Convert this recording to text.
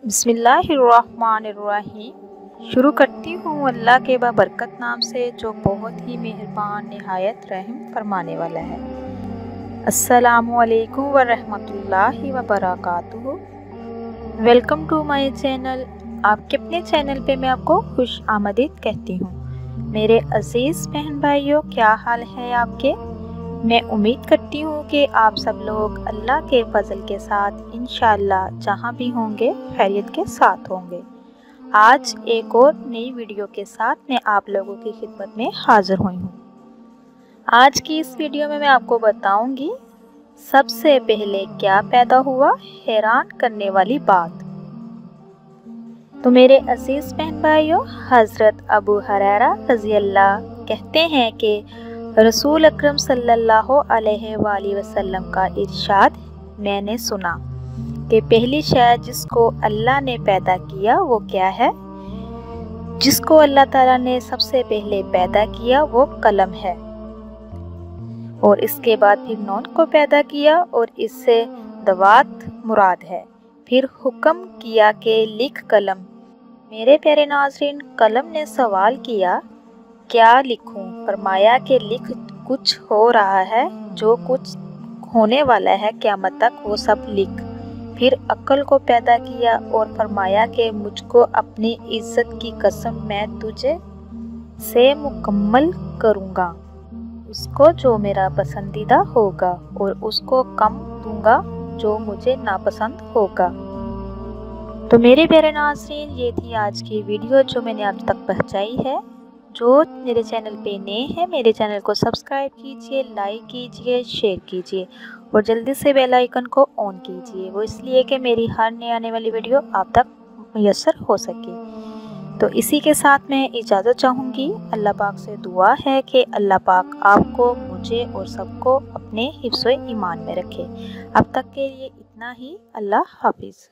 बिस्मिल्लाहिर्रहमानिर्रहीम। शुरू करती हूँ अल्लाह के बाबरकत नाम से जो बहुत ही मेहरबान नहायत रहम फरमाने वाला है। अस्सलामु अलैकुम व रहमतुल्लाहि व बरकातुहू। Welcome to my channel. आपके अपने चैनल पे मैं आपको खुश आमदीद कहती हूँ। मेरे अजीज़ बहन भाइयों, क्या हाल है आपके? मैं उम्मीद करती हूँ कि आप सब लोग अल्लाह के फजल के साथ इंशाअल्लाह जहाँ भी होंगे खैरियत के साथ होंगे। आज एक और नई वीडियो के साथ मैं आप लोगों की खिदमत में हाजिर हुई हूँ। आज की इस वीडियो में मैं आपको बताऊंगी सबसे पहले क्या पैदा हुआ, हैरान करने वाली बात। तो मेरे अजीज बहन भाइयों, हज़रत अबू हुरैरा रज़ी अल्लाह कहते हैं कि रसूल अकरम सल्लल्लाहु अलैहि वसल्लम का इरशाद मैंने सुना कि पहली शय जिसको अल्लाह ने पैदा किया वो क्या है? जिसको अल्लाह ताला ने सबसे पहले पैदा किया वो कलम है, और इसके बाद फिर नून को पैदा किया और इससे दवात मुराद है। फिर हुक्म किया कि लिख कलम। मेरे प्यारे नाज़रीन, कलम ने सवाल किया क्या लिखूं? फरमाया कि लिख, कुछ हो रहा है, जो कुछ होने वाला है क़यामत तक वो सब लिख। फिर अक्ल को पैदा किया और फरमाया कि मुझको अपनी इज्जत की कसम मैं तुझे से मुकम्मल करूँगा, उसको जो मेरा पसंदीदा होगा और उसको कम दूंगा जो मुझे नापसंद होगा। तो मेरे प्यारे नाज़रीन, ये थी आज की वीडियो जो मैंने आप तक पहुँचाई है। जो मेरे चैनल पे नए हैं, मेरे चैनल को सब्सक्राइब कीजिए, लाइक कीजिए, शेयर कीजिए और जल्दी से बेल आइकन को ऑन कीजिए। वो इसलिए कि मेरी हर नई आने वाली वीडियो आप तक मुयस्सर हो सके। तो इसी के साथ मैं इजाज़त चाहूँगी। अल्लाह पाक से दुआ है कि अल्लाह पाक आपको, मुझे और सबको अपने हिफ्ज़-ओ-ईमान में रखे। अब तक के लिए इतना ही। अल्लाह हाफिज़।